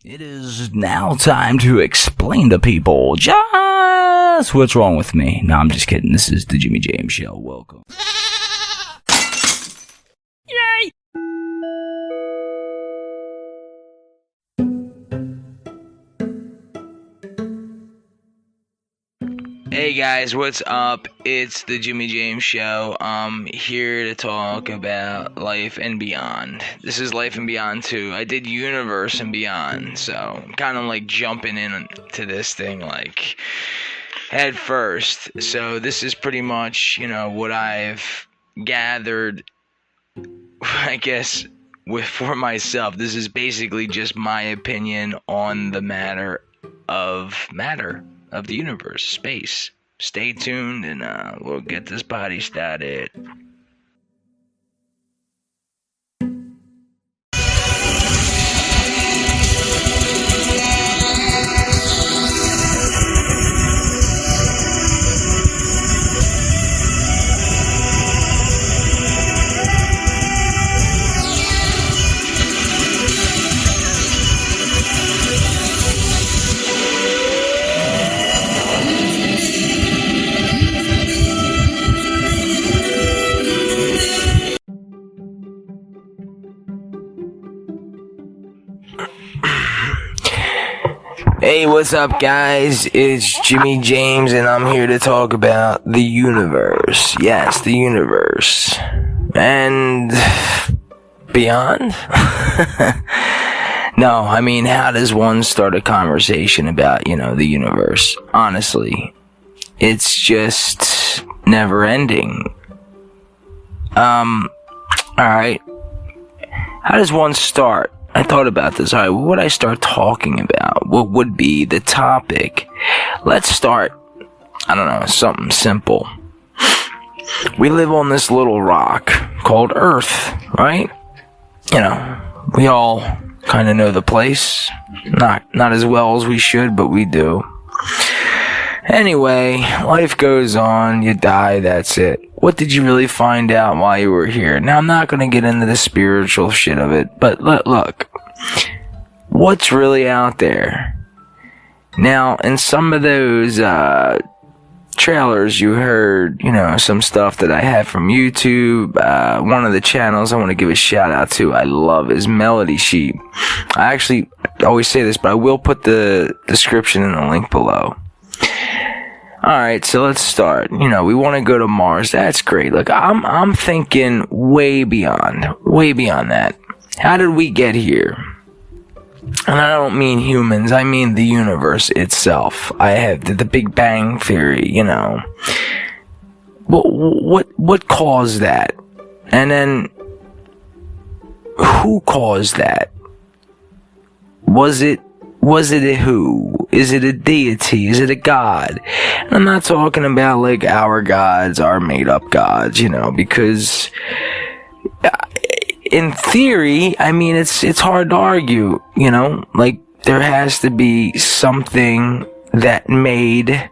It is now time to explain to people just what's wrong with me. No, I'm just kidding. This is the Jimmy James Show. Welcome. Yay! Hey guys, what's up? It's the Jimmy James Show. I'm here to talk about Life and Beyond. This is Life and Beyond 2. I did Universe and Beyond, so I'm kind of like jumping into this thing like head first. So this is pretty much, what I've gathered, I guess, for myself. This is basically just my opinion on the matter of the universe, space. Stay tuned and we'll get this party started. Hey, what's up, guys? It's Jimmy James, and I'm here to talk about the universe. Yes, the universe. And beyond? No, I mean, how does one start a conversation about, the universe? Honestly, it's just never ending. Alright. How does one start? I thought about this. Alright, what would I start talking about? What would be the topic? Let's start, something simple. We live on this little rock called Earth, right? We all kind of know the place. Not as well as we should, but we do. Anyway, life goes on, you die, that's it. What did you really find out while you were here? Now, I'm not going to get into the spiritual shit of it, but look, what's really out there? Now, in some of those trailers, you heard, some stuff that I had from YouTube. One of the channels I want to give a shout out to, I love, is Melody Sheep. I actually always say this, but I will put the description in the link below. Alright, so let's start. We want to go to Mars. That's great. Look, I'm thinking way beyond that. How did we get here? And I don't mean humans, I mean the universe itself. I have the Big Bang Theory, What caused that? And then, who caused that? Was it a who? Is it a deity? Is it a god? And I'm not talking about like our gods, our made up gods, because in theory, it's hard to argue, like there has to be something that made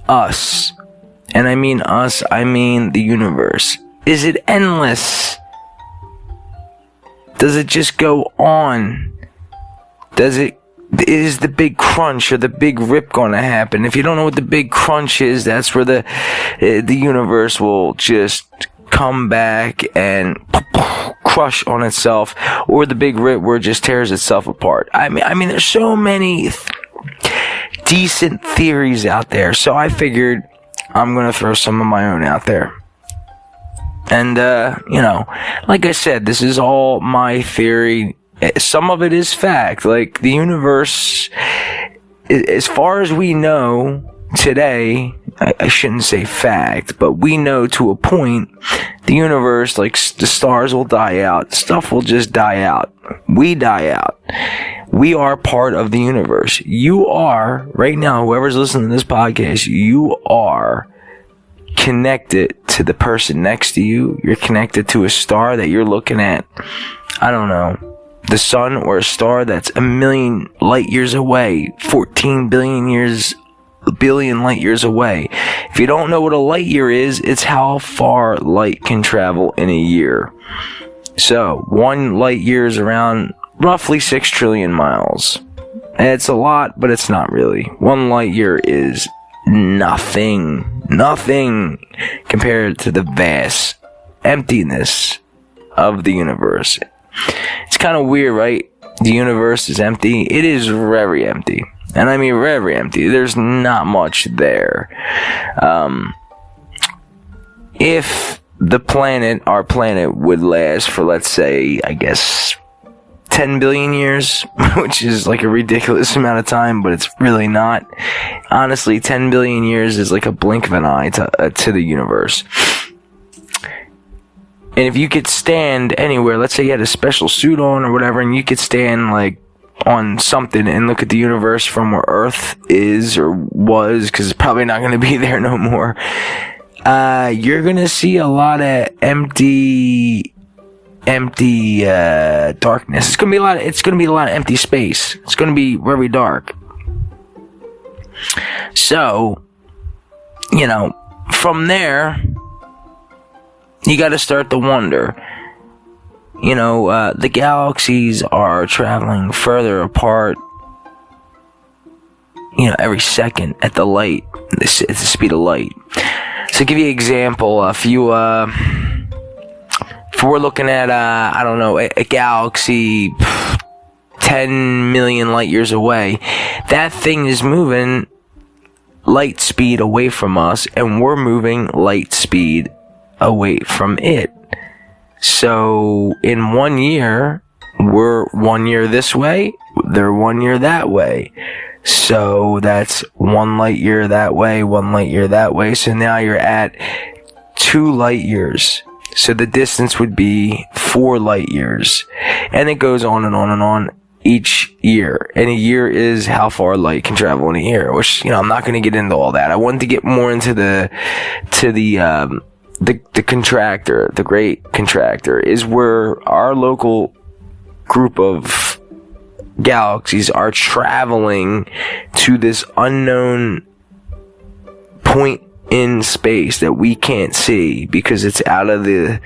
us. And I mean us, I mean the universe. Is it endless? Does it just go on? Is the big crunch or the big rip going to happen? If you don't know what the big crunch is, that's where the universe will just come back and crush on itself, or the big rip where it just tears itself apart. I mean, there's so many decent theories out there, so I figured I'm going to throw some of my own out there. And, like I said, this is all my theory. Some of it is fact. Like, the universe, as far as we know today, I shouldn't say fact, but we know to a point, the universe, like, the stars will die out. Stuff will just die out. We die out. We are part of the universe. You are, right now, whoever's listening to this podcast, you are connected to the person next to you. You're connected to a star that you're looking at. I don't know. The sun or a star that's 1 million light years away, 14 billion light years away. If you don't know what a light year is, it's how far light can travel in a year. So, 1 light year is around roughly 6 trillion miles. It's a lot, but it's not really. 1 light year is nothing compared to the vast emptiness of the universe. It's kind of weird, right? The universe is empty. It is very empty. And I mean very empty. There's not much there. If our planet would last for, let's say, I guess, 10 billion years, which is like a ridiculous amount of time, but it's really not. Honestly, 10 billion years is like a blink of an eye to the universe. And if you could stand anywhere, let's say you had a special suit on or whatever, and you could stand like on something and look at the universe from where Earth is or was, because it's probably not going to be there no more, you're going to see a lot of empty darkness. It's going to be a lot of empty space. It's going to be very dark. So, from there, you got to start to wonder. The galaxies are traveling further apart, every second at the light. It's the speed of light. So to give you an example, if we're looking at, a galaxy 10 million light years away, that thing is moving light speed away from us, and we're moving light speed away from it. So in 1 year, we're 1 year this way, they're 1 year that way. So that's 1 light year that way, 1 light year that way. So now you're at 2 light years. So the distance would be 4 light years. And it goes on and on and on each year. And a year is how far light can travel in a year, which, I'm not going to get into all that. I wanted to get more into the contractor, the great contractor, is where our local group of galaxies are traveling to this unknown point in space that we can't see because it's out of the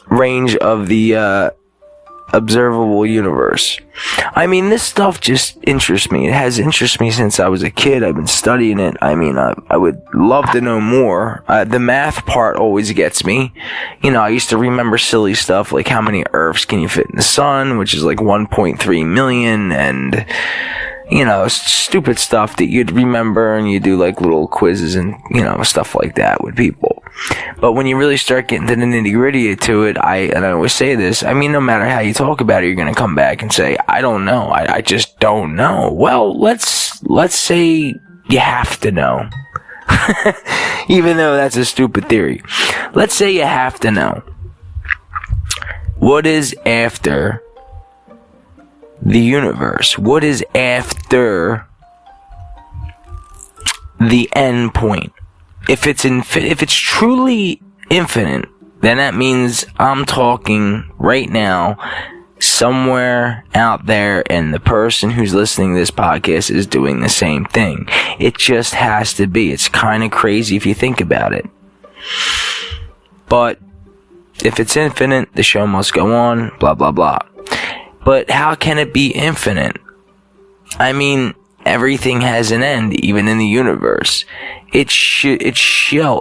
range of the observable universe. I mean, this stuff just interests me. It has interested me since I was a kid. I've been studying it. I mean, I would love to know more. The math part always gets me. I used to remember silly stuff like how many Earths can you fit in the sun, which is like 1.3 million, and stupid stuff that you'd remember, and you do like little quizzes and stuff like that with people. But when you really start getting to the nitty gritty to it, I always say this, I mean, no matter how you talk about it, you're going to come back and say, I don't know. I just don't know. Well, let's say you have to know. Even though that's a stupid theory. Let's say you have to know. What is after the universe? What is after the end point? If it's truly infinite, then that means I'm talking right now somewhere out there, and the person who's listening to this podcast is doing the same thing. It just has to be. It's kind of crazy if you think about it. But if it's infinite, the show must go on, blah, blah, blah. But how can it be infinite? I mean, everything has an end, even in the universe. It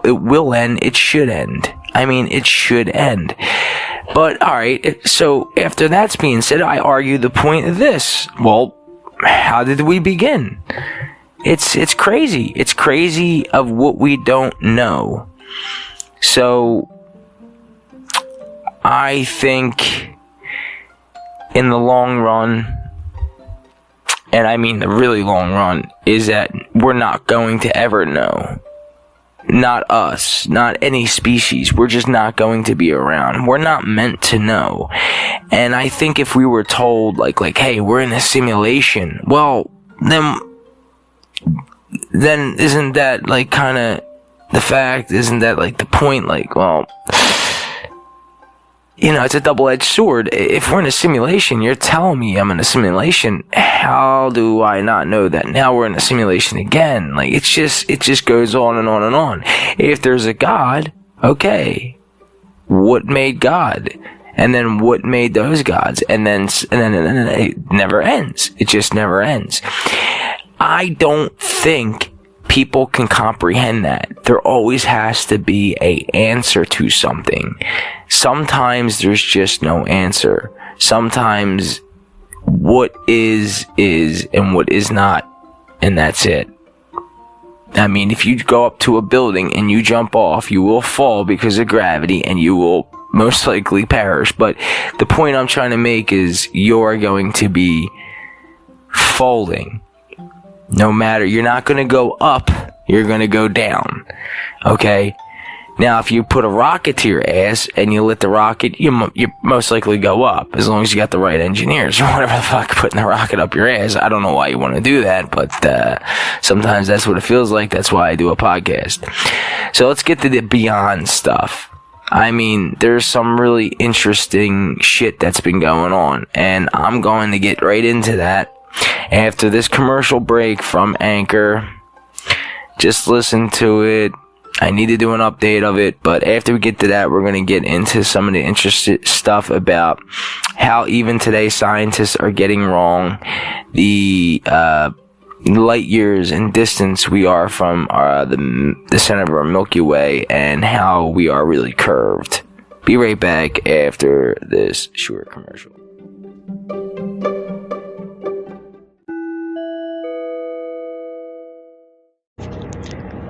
will end, it should end. I mean, it should end. But, alright, so after that's being said, I argue the point of this. Well, how did we begin? It's crazy. It's crazy of what we don't know. So, I think in the long run, and I mean the really long run, is that we're not going to ever know. Not us, not any species. We're just not going to be around. We're not meant to know. And I think if we were told, like, hey, we're in a simulation, well, then isn't that, like, kind of the fact? Isn't that, like, the point? Like, well, it's a double-edged sword. If we're in a simulation, you're telling me I'm in a simulation. How do I not know that now we're in a simulation again? Like, it just goes on and on and on. If there's a God, okay, what made God? And then what made those gods? And then it never ends. It just never ends. I don't think people can comprehend that. There always has to be an answer to something. Sometimes there's just no answer. Sometimes what is and what is not, and that's it. I mean, if you go up to a building and you jump off, you will fall because of gravity and you will most likely perish. But the point I'm trying to make is you're going to be falling. No matter, you're not going to go up, you're going to go down. Okay? Now, if you put a rocket to your ass and you lit the rocket, you most likely go up, as long as you got the right engineers or whatever the fuck putting the rocket up your ass. I don't know why you want to do that, but sometimes that's what it feels like. That's why I do a podcast. So let's get to the beyond stuff. I mean, there's some really interesting shit that's been going on, and I'm going to get right into that after this commercial break from Anchor. Just listen to it. I need to do an update of it, but after we get to that, we're going to get into some of the interesting stuff about how even today scientists are getting wrong the light years in distance we are from the center of our Milky Way, and how we are really curved. Be right back after this short commercial.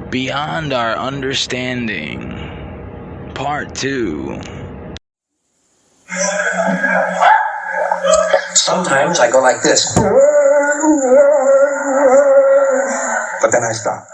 Beyond Our Understanding, Part 2. Sometimes I go like this, but then I stop.